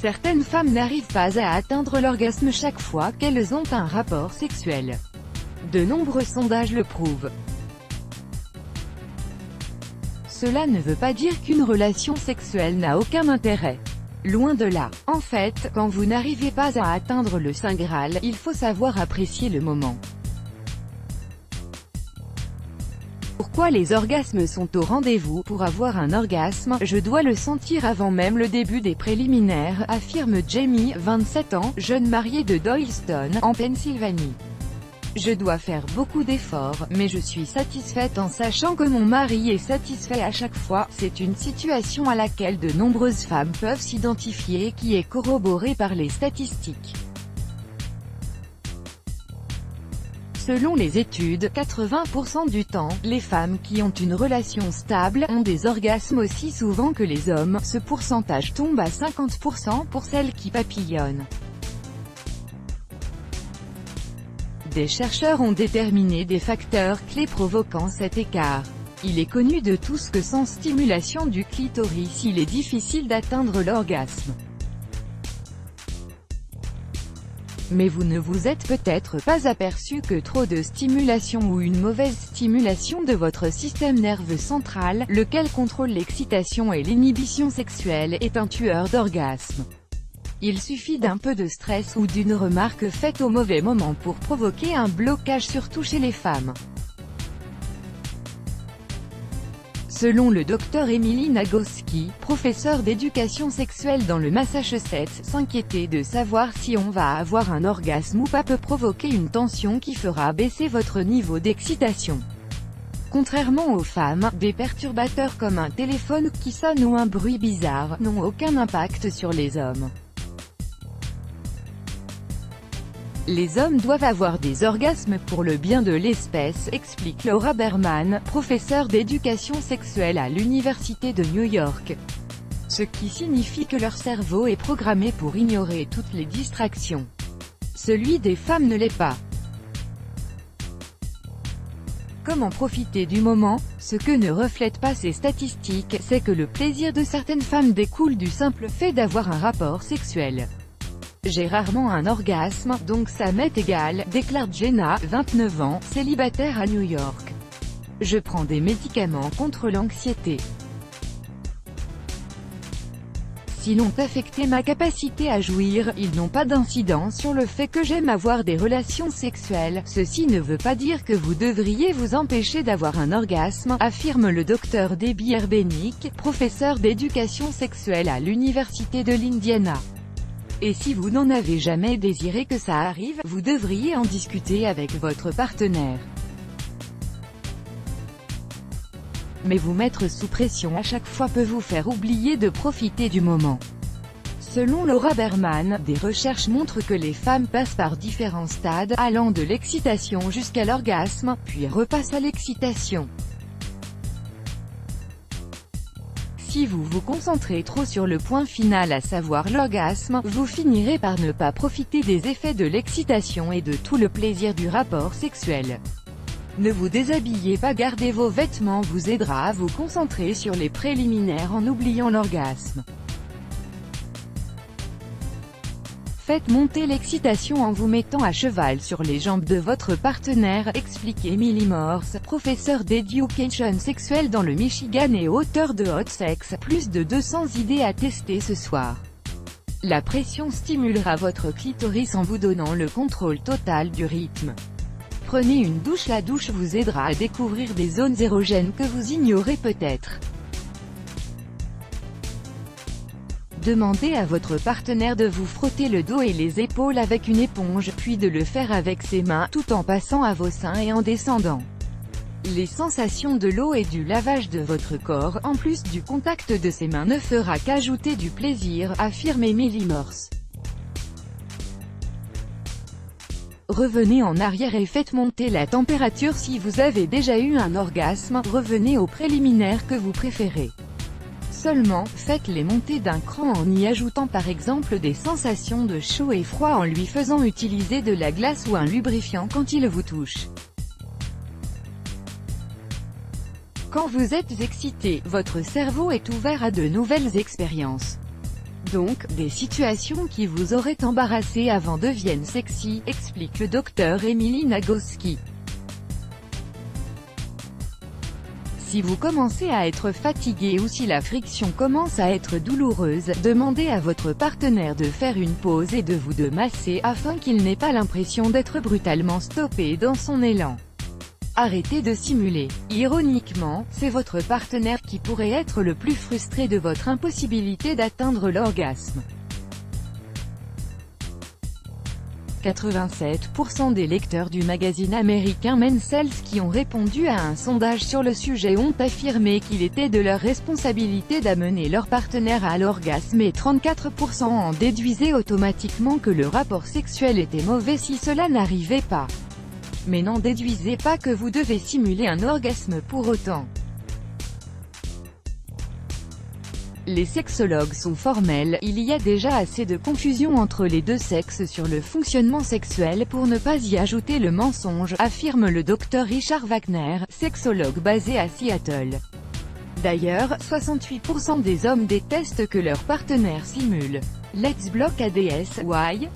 Certaines femmes n'arrivent pas à atteindre l'orgasme chaque fois qu'elles ont un rapport sexuel. De nombreux sondages le prouvent. Cela ne veut pas dire qu'une relation sexuelle n'a aucun intérêt. Loin de là. En fait, quand vous n'arrivez pas à atteindre le Saint Graal, il faut savoir apprécier le moment. Pourquoi les orgasmes sont au rendez-vous? Pour avoir un orgasme, je dois le sentir avant même le début des préliminaires, affirme Jamie, 27 ans, jeune mariée de Doylestown, en Pennsylvanie. Je dois faire beaucoup d'efforts, mais je suis satisfaite en sachant que mon mari est satisfait à chaque fois. C'est une situation à laquelle de nombreuses femmes peuvent s'identifier et qui est corroborée par les statistiques. Selon les études, 80% du temps, les femmes qui ont une relation stable ont des orgasmes aussi souvent que les hommes. Ce pourcentage tombe à 50% pour celles qui papillonnent. Des chercheurs ont déterminé des facteurs clés provoquant cet écart. Il est connu de tous que sans stimulation du clitoris, il est difficile d'atteindre l'orgasme. Mais vous ne vous êtes peut-être pas aperçu que trop de stimulation ou une mauvaise stimulation de votre système nerveux central, lequel contrôle l'excitation et l'inhibition sexuelle, est un tueur d'orgasme. Il suffit d'un peu de stress ou d'une remarque faite au mauvais moment pour provoquer un blocage, surtout chez les femmes. Selon le Dr Emily Nagoski, professeure d'éducation sexuelle dans le Massachusetts, s'inquiéter de savoir si on va avoir un orgasme ou pas peut provoquer une tension qui fera baisser votre niveau d'excitation. Contrairement aux femmes, des perturbateurs comme un téléphone qui sonne ou un bruit bizarre n'ont aucun impact sur les hommes. Les hommes doivent avoir des orgasmes pour le bien de l'espèce, explique Laura Berman, professeure d'éducation sexuelle à l'Université de New York. Ce qui signifie que leur cerveau est programmé pour ignorer toutes les distractions. Celui des femmes ne l'est pas. Comment profiter du moment? Ce que ne reflètent pas ces statistiques, c'est que le plaisir de certaines femmes découle du simple fait d'avoir un rapport sexuel. J'ai rarement un orgasme, donc ça m'est égal, déclare Jenna, 29 ans, célibataire à New York. Je prends des médicaments contre l'anxiété. S'ils ont affecté ma capacité à jouir, ils n'ont pas d'incidence sur le fait que j'aime avoir des relations sexuelles. Ceci ne veut pas dire que vous devriez vous empêcher d'avoir un orgasme, affirme le docteur Debbie Herbenick, professeur d'éducation sexuelle à l'Université de l'Indiana. Et si vous n'en avez jamais désiré que ça arrive, vous devriez en discuter avec votre partenaire. Mais vous mettre sous pression à chaque fois peut vous faire oublier de profiter du moment. Selon Laura Berman, des recherches montrent que les femmes passent par différents stades, allant de l'excitation jusqu'à l'orgasme, puis repassent à l'excitation. Si vous vous concentrez trop sur le point final, à savoir l'orgasme, vous finirez par ne pas profiter des effets de l'excitation et de tout le plaisir du rapport sexuel. Ne vous déshabillez pas, garder vos vêtements vous aidera à vous concentrer sur les préliminaires en oubliant l'orgasme. Faites monter l'excitation en vous mettant à cheval sur les jambes de votre partenaire, explique Emily Morse, professeure d'éducation sexuelle dans le Michigan et auteure de Hot Sex, plus de 200 idées à tester ce soir. La pression stimulera votre clitoris en vous donnant le contrôle total du rythme. Prenez une douche, la douche vous aidera à découvrir des zones érogènes que vous ignorez peut-être. Demandez à votre partenaire de vous frotter le dos et les épaules avec une éponge, puis de le faire avec ses mains, tout en passant à vos seins et en descendant. Les sensations de l'eau et du lavage de votre corps, en plus du contact de ses mains, ne fera qu'ajouter du plaisir, affirme Emily Morse. Revenez en arrière et faites monter la température. Si vous avez déjà eu un orgasme, revenez aux préliminaires que vous préférez. Seulement, faites-les monter d'un cran en y ajoutant par exemple des sensations de chaud et froid, en lui faisant utiliser de la glace ou un lubrifiant quand il vous touche. Quand vous êtes excité, votre cerveau est ouvert à de nouvelles expériences. Donc, des situations qui vous auraient embarrassé avant deviennent sexy, explique le docteur Emily Nagoski. Si vous commencez à être fatigué ou si la friction commence à être douloureuse, demandez à votre partenaire de faire une pause et de vous masser, afin qu'il n'ait pas l'impression d'être brutalement stoppé dans son élan. Arrêtez de simuler. Ironiquement, c'est votre partenaire qui pourrait être le plus frustré de votre impossibilité d'atteindre l'orgasme. 87% des lecteurs du magazine américain Men's Health qui ont répondu à un sondage sur le sujet ont affirmé qu'il était de leur responsabilité d'amener leur partenaire à l'orgasme et 34% en déduisaient automatiquement que le rapport sexuel était mauvais si cela n'arrivait pas. Mais n'en déduisez pas que vous devez simuler un orgasme pour autant. Les sexologues sont formels, il y a déjà assez de confusion entre les deux sexes sur le fonctionnement sexuel pour ne pas y ajouter le mensonge, affirme le docteur Richard Wagner, sexologue basé à Seattle. D'ailleurs, 68% des hommes détestent que leur partenaire simule. Let's block ADS, why?